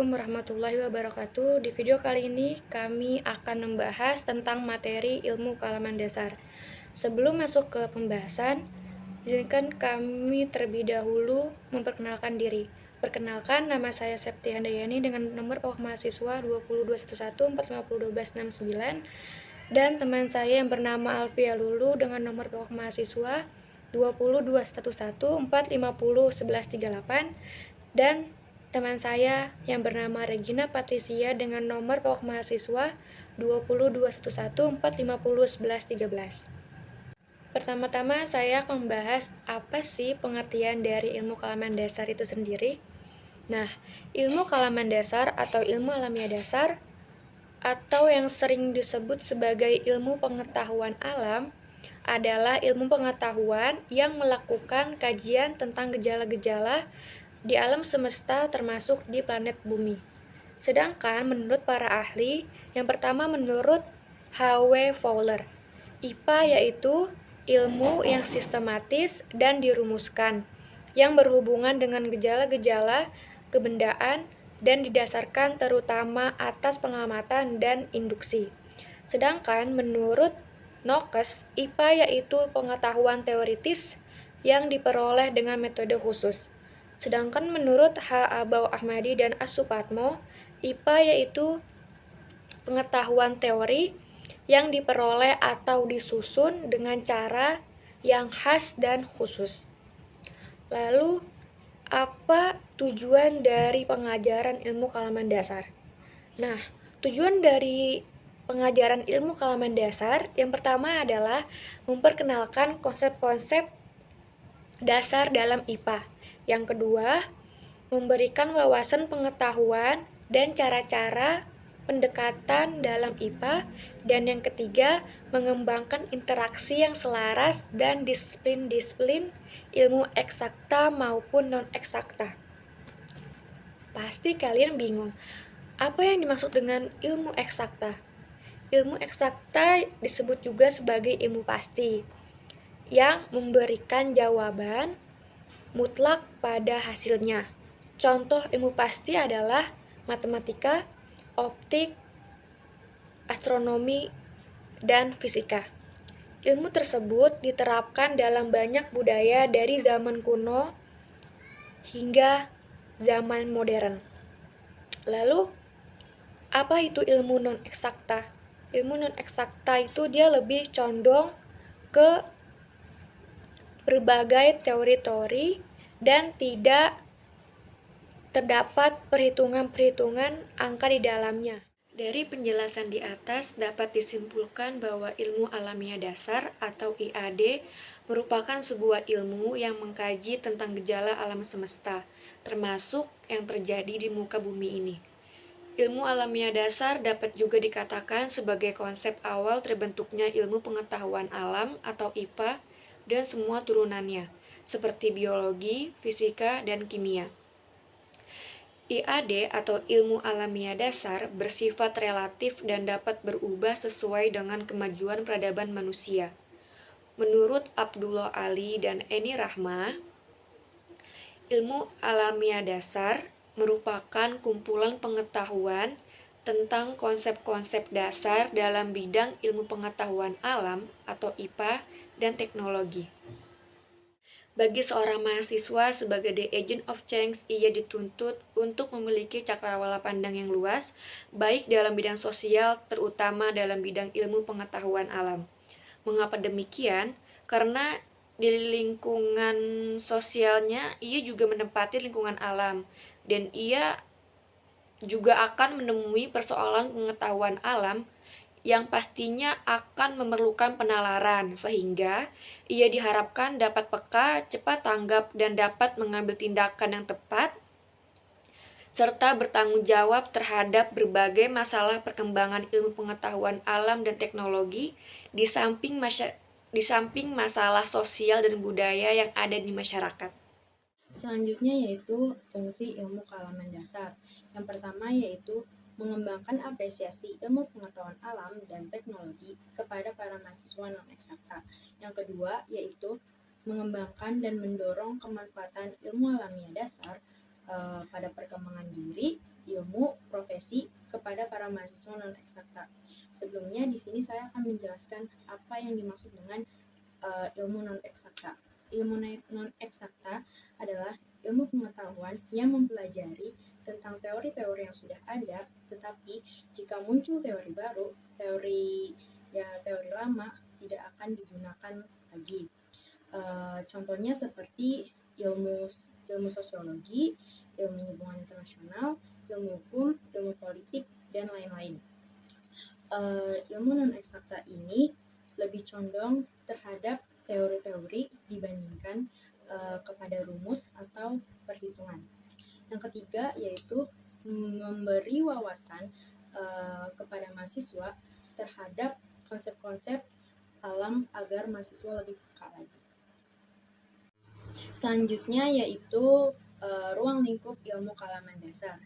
Assalamualaikum warahmatullahi wabarakatuh. Di video kali ini kami akan membahas tentang materi ilmu kealaman dasar. Sebelum masuk ke pembahasan, izinkan kami terlebih dahulu memperkenalkan diri. Perkenalkan, nama saya Septi Handayani dengan nomor pokok mahasiswa 2021145021269 dan teman saya yang bernama Alfia Lulu dengan nomor pokok mahasiswa 2021145011138 dan teman saya yang bernama Regina Patricia dengan nomor pokok mahasiswa 2021145011113. Pertama-tama saya akan membahas apa sih pengertian dari ilmu kealaman dasar itu sendiri. Nah, ilmu kealaman dasar atau ilmu alamiah dasar atau yang sering disebut sebagai ilmu pengetahuan alam adalah ilmu pengetahuan yang melakukan kajian tentang gejala-gejala di alam semesta termasuk di planet bumi. Sedangkan menurut para ahli, yang pertama menurut H.W. Fowler, IPA yaitu ilmu yang sistematis dan dirumuskan, yang berhubungan dengan gejala-gejala kebendaan dan didasarkan terutama atas pengamatan dan induksi. Sedangkan menurut Noakes, IPA yaitu pengetahuan teoritis yang diperoleh dengan metode khusus. Sedangkan menurut H. Abau Ahmadi dan A. Supatmo, IPA yaitu pengetahuan teori yang diperoleh atau disusun dengan cara yang khas dan khusus. Lalu, apa tujuan dari pengajaran ilmu kealaman dasar? Nah, tujuan dari pengajaran ilmu kealaman dasar yang pertama adalah memperkenalkan konsep-konsep dasar dalam IPA. Yang kedua, memberikan wawasan pengetahuan dan cara-cara pendekatan dalam IPA. Dan yang ketiga, mengembangkan interaksi yang selaras dan disiplin-disiplin ilmu eksakta maupun non-eksakta. Pasti kalian bingung, apa yang dimaksud dengan ilmu eksakta? Ilmu eksakta disebut juga sebagai ilmu pasti, yang memberikan jawaban mutlak pada hasilnya. Contoh ilmu pasti adalah matematika, optik, astronomi, dan fisika. Ilmu tersebut diterapkan dalam banyak budaya dari zaman kuno hingga zaman modern. Lalu, apa itu ilmu non-eksakta? Ilmu non-eksakta itu dia lebih condong ke berbagai teori-teori dan tidak terdapat perhitungan-perhitungan angka di dalamnya. Dari penjelasan di atas dapat disimpulkan bahwa ilmu alamiah dasar atau IAD merupakan sebuah ilmu yang mengkaji tentang gejala alam semesta, termasuk yang terjadi di muka bumi ini. Ilmu alamiah dasar dapat juga dikatakan sebagai konsep awal terbentuknya ilmu pengetahuan alam atau IPA dan semua turunannya, seperti biologi, fisika, dan kimia. IAD atau ilmu alamiah dasar bersifat relatif dan dapat berubah sesuai dengan kemajuan peradaban manusia. Menurut Abdullah Ali dan Eni Rahma, ilmu alamiah dasar merupakan kumpulan pengetahuan tentang konsep-konsep dasar dalam bidang ilmu pengetahuan alam atau IPA dan teknologi. Bagi seorang mahasiswa sebagai the agent of change, ia dituntut untuk memiliki cakrawala pandang yang luas, baik dalam bidang sosial, terutama dalam bidang ilmu pengetahuan alam. Mengapa demikian? Karena di lingkungan sosialnya, ia juga menempati lingkungan alam, dan ia juga akan menemui persoalan pengetahuan alam yang pastinya akan memerlukan penalaran, sehingga ia diharapkan dapat peka, cepat tanggap, dan dapat mengambil tindakan yang tepat, serta bertanggung jawab terhadap berbagai masalah perkembangan ilmu pengetahuan alam dan teknologi, di samping masalah sosial dan budaya yang ada di masyarakat. Selanjutnya yaitu fungsi ilmu kealaman dasar. Yang pertama yaitu mengembangkan apresiasi ilmu pengetahuan alam dan teknologi kepada para mahasiswa non-eksakta. Yang kedua yaitu mengembangkan dan mendorong kemanfaatan ilmu alamiah dasar pada perkembangan diri, ilmu profesi kepada para mahasiswa non-eksakta. Sebelumnya di sini saya akan menjelaskan apa yang dimaksud dengan ilmu non-eksakta. Ilmu non-eksakta adalah ilmu pengetahuan yang mempelajari tentang teori-teori yang sudah ada, tetapi jika muncul teori baru, teori lama tidak akan digunakan lagi. Contohnya seperti ilmu sosiologi, ilmu hubungan internasional, ilmu hukum, ilmu politik, dan lain-lain. Ilmu non-eksakta ini lebih condong terhadap teori-teori dibandingkan kepada rumus atau perhitungan. Yang ketiga yaitu memberi wawasan kepada mahasiswa terhadap konsep-konsep alam agar mahasiswa lebih peka lagi. Selanjutnya yaitu ruang lingkup ilmu kalaman dasar.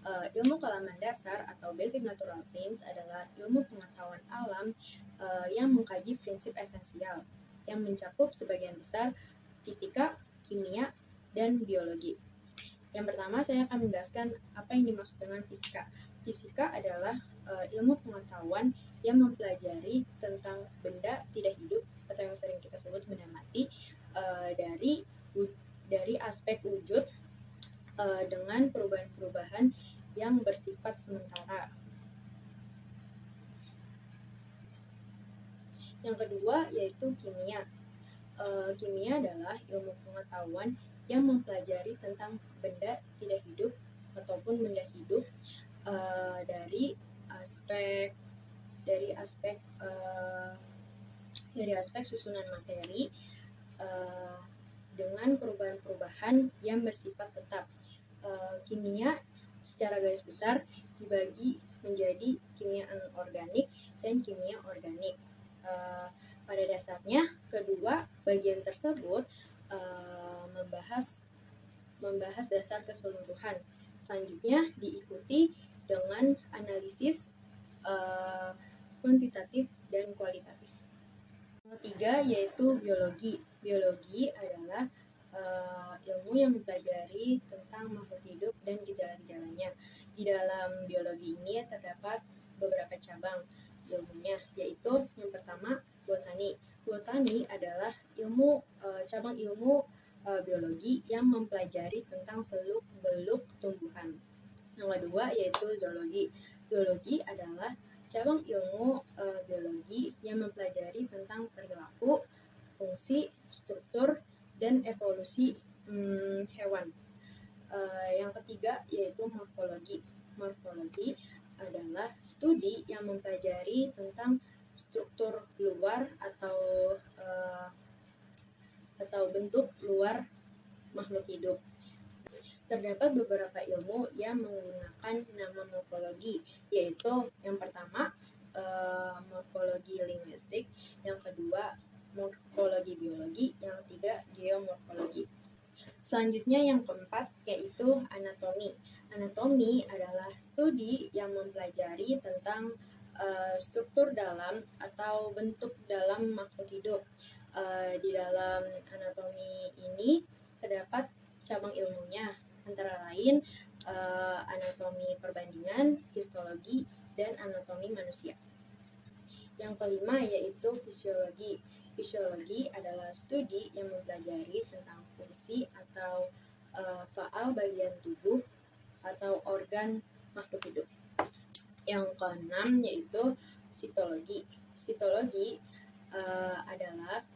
Ilmu kalaman dasar atau Basic Natural Science adalah ilmu pengetahuan alam yang mengkaji prinsip esensial yang mencakup sebagian besar fisika, kimia, dan biologi. Yang pertama saya akan menjelaskan apa yang dimaksud dengan fisika. Fisika adalah ilmu pengetahuan yang mempelajari tentang benda tidak hidup atau yang sering kita sebut benda mati dari aspek wujud dengan perubahan-perubahan yang bersifat sementara. Yang kedua yaitu kimia. Kimia adalah ilmu pengetahuan yang mempelajari tentang benda tidak hidup ataupun benda hidup dari aspek susunan materi dengan perubahan-perubahan yang bersifat tetap. Kimia secara garis besar dibagi menjadi kimia anorganik dan kimia organik. Pada dasarnya, kedua bagian tersebut membahas dasar keseluruhan. Selanjutnya diikuti dengan analisis kuantitatif dan kualitatif. Yang ketiga yaitu biologi. Biologi adalah ilmu yang mempelajari tentang makhluk hidup dan gejala-gejalanya. Di dalam biologi ini terdapat beberapa cabang ilmunya, yaitu yang pertama botani. Botani adalah cabang ilmu biologi yang mempelajari tentang seluk-beluk tumbuhan. Yang kedua yaitu zoologi. Zoologi adalah cabang ilmu biologi yang mempelajari tentang perilaku, fungsi, struktur, dan evolusi hewan. Yang ketiga yaitu morfologi. Morfologi adalah studi yang mempelajari tentang struktur luar atau bentuk luar makhluk hidup. Terdapat beberapa ilmu yang menggunakan nama morfologi, yaitu yang pertama morfologi linguistik, yang kedua morfologi biologi, yang ketiga geomorfologi. Selanjutnya yang keempat yaitu anatomi. Anatomi adalah studi yang mempelajari tentang struktur dalam atau bentuk dalam makhluk hidup. Di dalam anatomi ini terdapat cabang ilmunya, antara lain anatomi perbandingan, histologi, dan anatomi manusia. Yang kelima yaitu fisiologi. Fisiologi adalah studi yang mempelajari tentang fungsi atau faal bagian tubuh atau organ makhluk hidup. Yang keenam yaitu sitologi. Sitologi adalah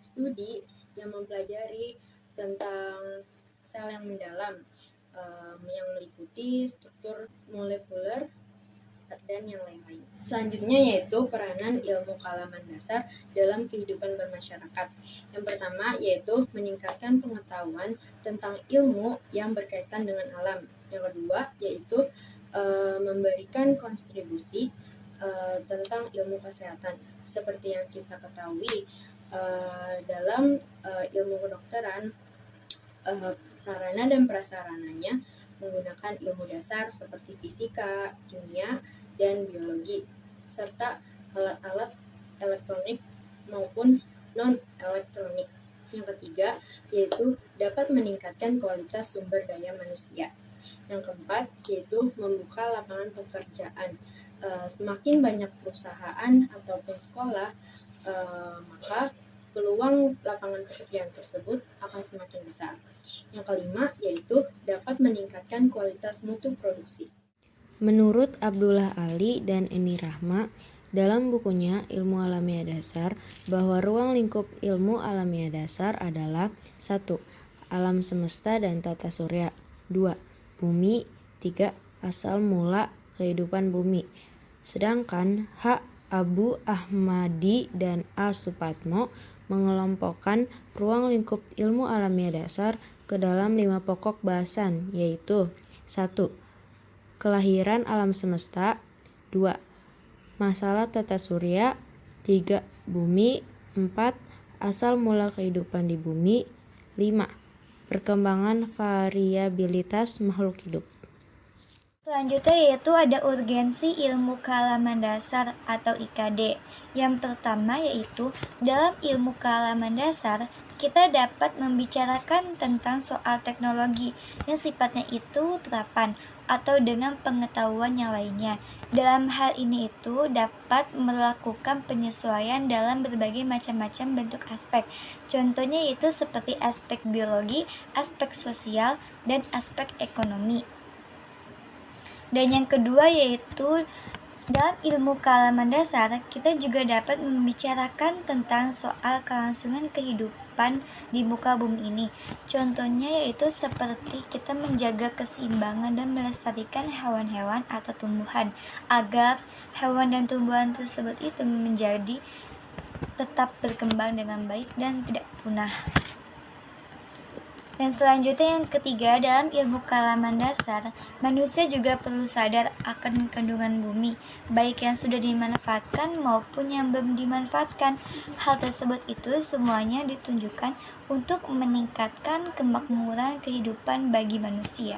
studi yang mempelajari tentang sel yang mendalam yang meliputi struktur molekuler dan yang lain-lain. Selanjutnya yaitu peranan ilmu kalaman dasar dalam kehidupan bermasyarakat. Yang pertama yaitu meningkatkan pengetahuan tentang ilmu yang berkaitan dengan alam. Yang kedua yaitu memberikan kontribusi tentang ilmu kesehatan. Seperti yang kita ketahui dalam ilmu kedokteran, sarana dan prasarananya menggunakan ilmu dasar seperti fisika, kimia, dan biologi, serta alat-alat elektronik maupun non-elektronik. Yang ketiga yaitu dapat meningkatkan kualitas sumber daya manusia. Yang keempat, yaitu membuka lapangan pekerjaan. Semakin banyak perusahaan ataupun sekolah, maka peluang lapangan pekerjaan tersebut akan semakin besar. Yang kelima, yaitu dapat meningkatkan kualitas mutu produksi. Menurut Abdullah Ali dan Eni Rahma, dalam bukunya Ilmu Alamiah Dasar, bahwa ruang lingkup ilmu alamiah dasar adalah 1. Alam semesta dan tata surya. 2. Bumi. 3. Asal mula kehidupan bumi. Sedangkan H. Abu Ahmadi dan A. Supatmo mengelompokkan ruang lingkup ilmu alamiah dasar ke dalam 5 pokok bahasan, yaitu 1. Kelahiran alam semesta. 2. Masalah tata surya. 3. Bumi. 4. Asal mula kehidupan di bumi. 5. Perkembangan variabilitas makhluk hidup. Selanjutnya yaitu ada urgensi ilmu kealaman dasar atau IKD. Yang pertama yaitu dalam ilmu kealaman dasar kita dapat membicarakan tentang soal teknologi yang sifatnya itu terapan atau dengan pengetahuan yang lainnya. Dalam hal ini itu dapat melakukan penyesuaian dalam berbagai macam-macam bentuk aspek. Contohnya yaitu seperti aspek biologi, aspek sosial, dan aspek ekonomi. Dan yang kedua yaitu dalam ilmu kealaman dasar kita juga dapat membicarakan tentang soal kelangsungan kehidupan di muka bumi ini. Contohnya yaitu seperti kita menjaga keseimbangan dan melestarikan hewan-hewan atau tumbuhan agar hewan dan tumbuhan tersebut itu menjadi tetap berkembang dengan baik dan tidak punah. Dan selanjutnya yang ketiga, dalam ilmu kealaman dasar, manusia juga perlu sadar akan kandungan bumi, baik yang sudah dimanfaatkan maupun yang belum dimanfaatkan. Hal tersebut itu semuanya ditunjukkan untuk meningkatkan kemakmuran kehidupan bagi manusia.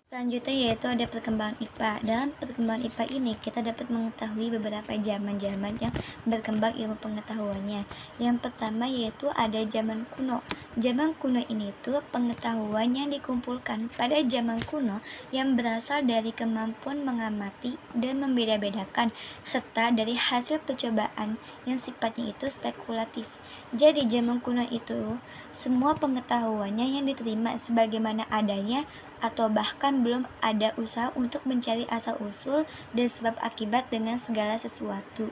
Selanjutnya yaitu ada perkembangan IPA. Dalam perkembangan IPA ini kita dapat mengetahui beberapa zaman-zaman yang berkembang ilmu pengetahuannya. Yang pertama yaitu ada zaman kuno. Zaman kuno ini tuh pengetahuan yang dikumpulkan pada zaman kuno yang berasal dari kemampuan mengamati dan membeda-bedakan serta dari hasil percobaan yang sifatnya itu spekulatif. Jadi zaman kuno itu semua pengetahuannya yang diterima sebagaimana adanya atau bahkan belum ada usaha untuk mencari asal-usul dan sebab akibat dengan segala sesuatu.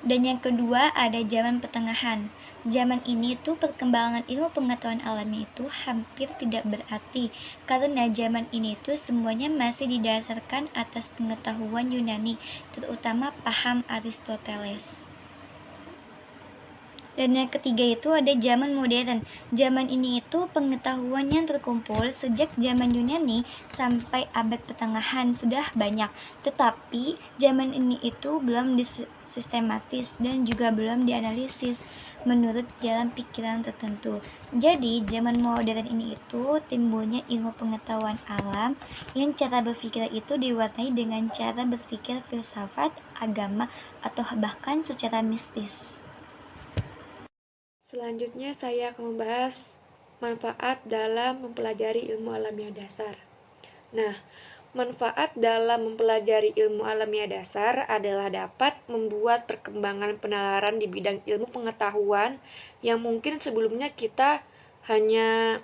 Dan yang kedua ada zaman pertengahan. Zaman ini tuh perkembangan ilmu pengetahuan alami itu hampir tidak berarti karena zaman ini tuh semuanya masih didasarkan atas pengetahuan Yunani, terutama paham Aristoteles. Dan yang ketiga itu ada zaman modern. Zaman ini itu pengetahuan yang terkumpul sejak zaman Yunani sampai abad pertengahan sudah banyak. Tetapi zaman ini itu belum disistematis dan juga belum dianalisis menurut jalan pikiran tertentu. Jadi zaman modern ini itu timbulnya ilmu pengetahuan alam yang cara berpikir itu diwarnai dengan cara berpikir filsafat, agama, atau bahkan secara mistis. Selanjutnya saya akan membahas manfaat dalam mempelajari ilmu alamiah dasar. Nah, manfaat dalam mempelajari ilmu alamiah dasar adalah dapat membuat perkembangan penalaran di bidang ilmu pengetahuan yang mungkin sebelumnya kita hanya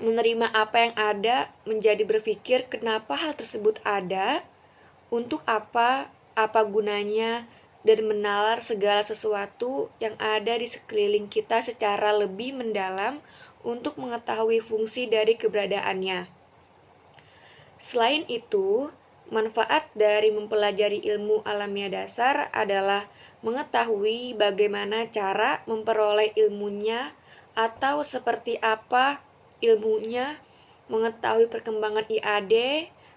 menerima apa yang ada, menjadi berpikir kenapa hal tersebut ada, untuk apa gunanya, dan menalar segala sesuatu yang ada di sekeliling kita secara lebih mendalam untuk mengetahui fungsi dari keberadaannya. Selain itu, manfaat dari mempelajari ilmu alamiah dasar adalah mengetahui bagaimana cara memperoleh ilmunya atau seperti apa ilmunya, mengetahui perkembangan IAD,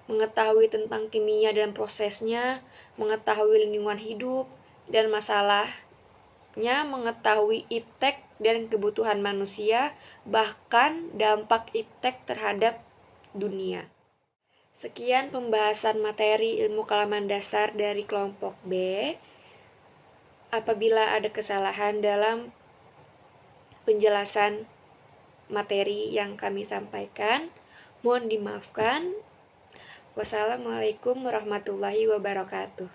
mengetahui tentang kimia dan prosesnya, mengetahui lingkungan hidup dan masalahnya, mengetahui iptek dan kebutuhan manusia, bahkan dampak iptek terhadap dunia. Sekian pembahasan materi ilmu kealaman dasar dari kelompok B. Apabila ada kesalahan dalam penjelasan materi yang kami sampaikan, Mohon dimaafkan. Wassalamualaikum warahmatullahi wabarakatuh.